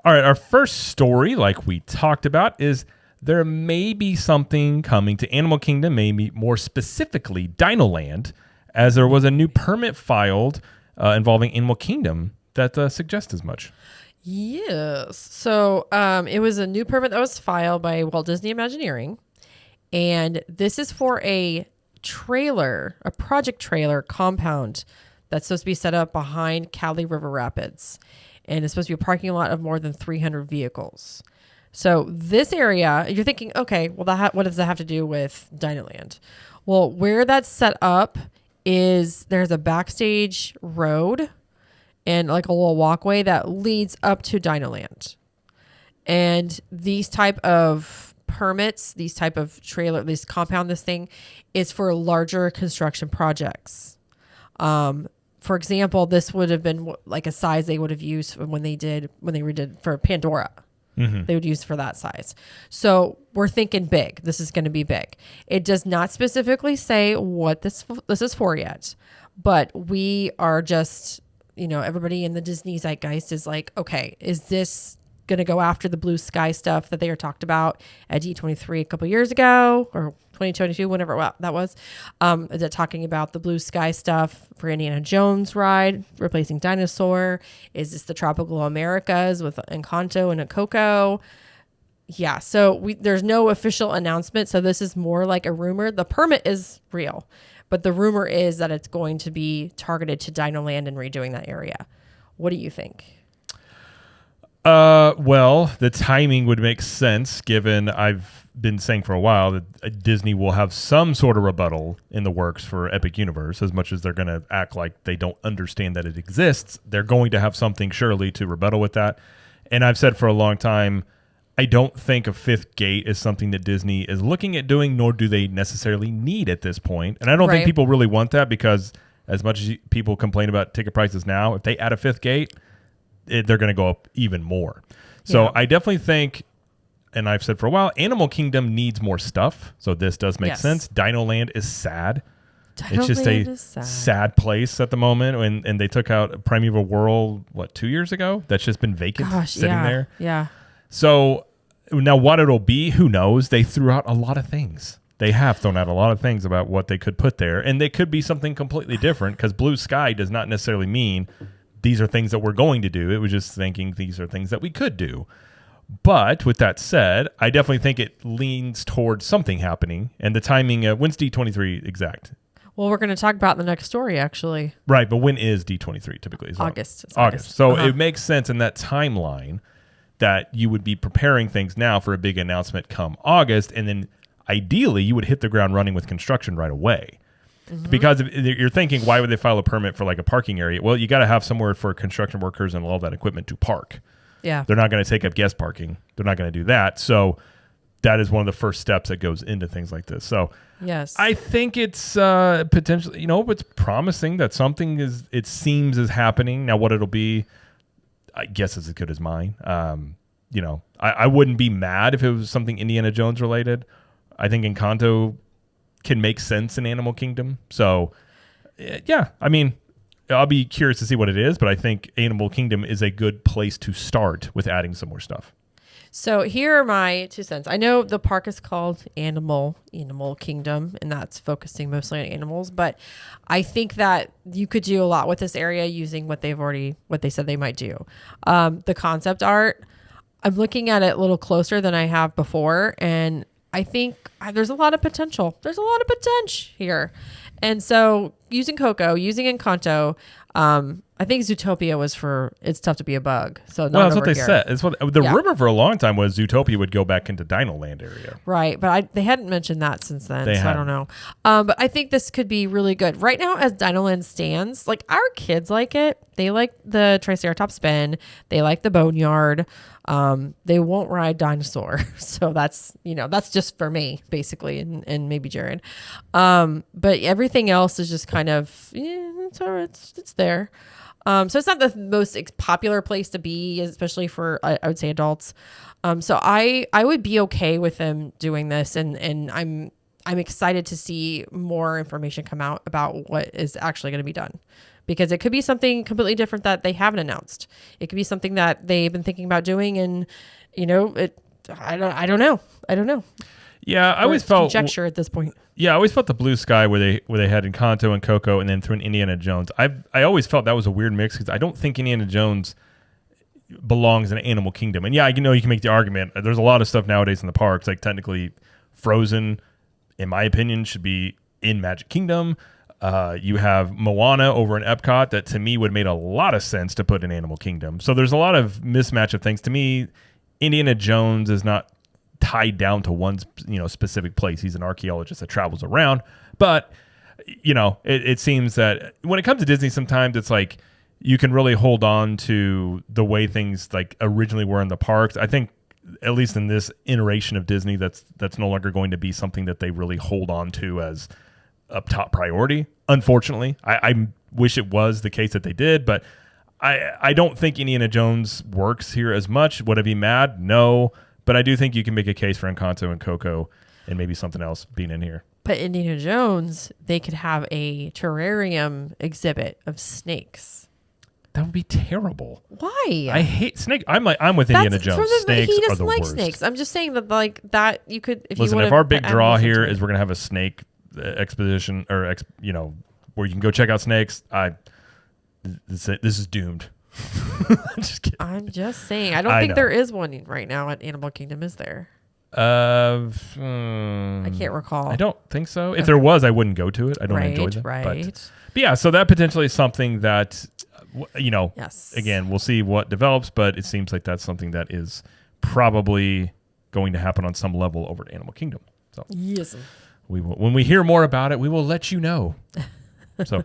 All right, our first story, like we talked about, is there may be something coming to Animal Kingdom, maybe more specifically Dinoland, as there was a new permit filed involving Animal Kingdom that suggests as much. Yes. So it was a new permit that was filed by Walt Disney Imagineering. And this is for a project trailer compound that's supposed to be set up behind Cali River Rapids. And it's supposed to be a parking lot of more than 300 vehicles. So this area, you're thinking, okay, well, what does that have to do with Dinoland? Well, where that's set up is there's a backstage road and like a little walkway that leads up to Dinoland. And these type of permits, these type of trailer, this compound, this thing is for larger construction projects. For example, this would have been like a size they would have used when they redid for Pandora. Mm-hmm. They would use for that size. So we're thinking big. This is going to be big. It does not specifically say what this is for yet, but we are just, everybody in the Disney zeitgeist is like, okay, is this going to go after the blue sky stuff that they were talked about at D23 a couple years ago or 2022, whenever that was? Is it talking about the blue sky stuff for Indiana Jones ride, replacing Dinosaur? Is this the Tropical Americas with Encanto and Coco? Yeah, so there's no official announcement, so this is more like a rumor. The permit is real, but the rumor is that it's going to be targeted to Dinoland and redoing that area. What do you think? Well, the timing would make sense given I've been saying for a while that Disney will have some sort of rebuttal in the works for Epic Universe. As much as they're going to act like they don't understand that it exists, they're going to have something surely to rebuttal with that. And I've said for a long time, I don't think a fifth gate is something that Disney is looking at doing, nor do they necessarily need at this point. And I don't think people really want that because as much as people complain about ticket prices now, if they add a fifth gate, they're going to go up even more. So I definitely think, and I've said for a while, Animal Kingdom needs more stuff. So this does make sense. Dinoland is sad. It's just a sad place at the moment. And they took out Primeval World, 2 years ago? That's just been vacant, sitting there. Yeah. So now what it'll be, who knows? They threw out a lot of things. They have thrown out a lot of things about what they could put there. And they could be something completely different because blue sky does not necessarily mean these are things that we're going to do. It was just thinking these are things that we could do. But with that said, I definitely think it leans towards something happening. And the timing, when's D23 exact? Well, we're going to talk about the next story, actually. Right, but when is D23 typically? August. August. So it makes sense in that timeline that you would be preparing things now for a big announcement come August. And then ideally, you would hit the ground running with construction right away. Mm-hmm. Because you're thinking, why would they file a permit for like a parking area? Well, you got to have somewhere for construction workers and all that equipment to park. Yeah. They're not going to take up guest parking. They're not going to do that. So that is one of the first steps that goes into things like this. So yes, I think it's potentially, it's promising that something it seems is happening. Now, what it'll be, I guess is as good as mine. I wouldn't be mad if it was something Indiana Jones related. I think Encanto can make sense in Animal Kingdom. So, yeah, I mean, I'll be curious to see what it is, but I think Animal Kingdom is a good place to start with adding some more stuff. So here are my 2 cents. I know the park is called Animal Kingdom, and that's focusing mostly on animals, but I think that you could do a lot with this area using what they said they might do. The concept art, I'm looking at it a little closer than I have before, and I think there's a lot of potential. There's a lot of potential here. And so using Coco, using Encanto, I think Zootopia was it's tough to be a bug. So that's what they said. It's what the rumor for a long time was Zootopia would go back into Dinoland area. Right. But they hadn't mentioned that since then. I don't know. But I think this could be really good. Right now, as Dinoland stands, like our kids like it. They like the Triceratops spin. They like the Boneyard. They won't ride Dinosaur. So that's just for me, basically, and maybe Jared. But everything else is just kind of, it's all right. It's there. So it's not the most popular place to be, especially for, I would say, adults. So I would be okay with them doing this. And I'm excited to see more information come out about what is actually going to be done, because it could be something completely different that they haven't announced. It could be something that they've been thinking about doing, and I don't know. Yeah, I always felt conjecture at this point. Yeah, I always felt the Blue Sky where they had Encanto and Coco, and then threw in Indiana Jones. I always felt that was a weird mix because I don't think Indiana Jones belongs in Animal Kingdom. And yeah, you can make the argument. There's a lot of stuff nowadays in the parks, like technically Frozen, in my opinion, should be in Magic Kingdom. You have Moana over in Epcot that to me would have made a lot of sense to put in Animal Kingdom. So there's a lot of mismatch of things. To me, Indiana Jones is not tied down to one specific place. He's an archaeologist that travels around. But, it seems that when it comes to Disney, sometimes it's like you can really hold on to the way things like originally were in the parks. I think at least in this iteration of Disney, that's no longer going to be something that they really hold on to as a top priority. Unfortunately, I wish it was the case that they did, but I don't think Indiana Jones works here as much. Would I be mad? No, but I do think you can make a case for Encanto and Coco and maybe something else being in here. But Indiana Jones, they could have a terrarium exhibit of snakes. That would be terrible. Why? I hate snake. I'm with Indiana Jones. Snakes he are doesn't the like worst. snakes. I'm just saying that that you could. If Listen, you if our big draw here is we're gonna have a snake exposition or where you can go check out snakes, this is doomed. I'm just saying. I don't think there is one right now at Animal Kingdom. Is there? I can't recall. I don't think so. If there was, I wouldn't go to it. I don't enjoy them. Right. But yeah, so that potentially is something that, yes. Again, we'll see what develops, but it seems like that's something that is probably going to happen on some level over at Animal Kingdom. So yes, we will, when we hear more about it, we will let you know. So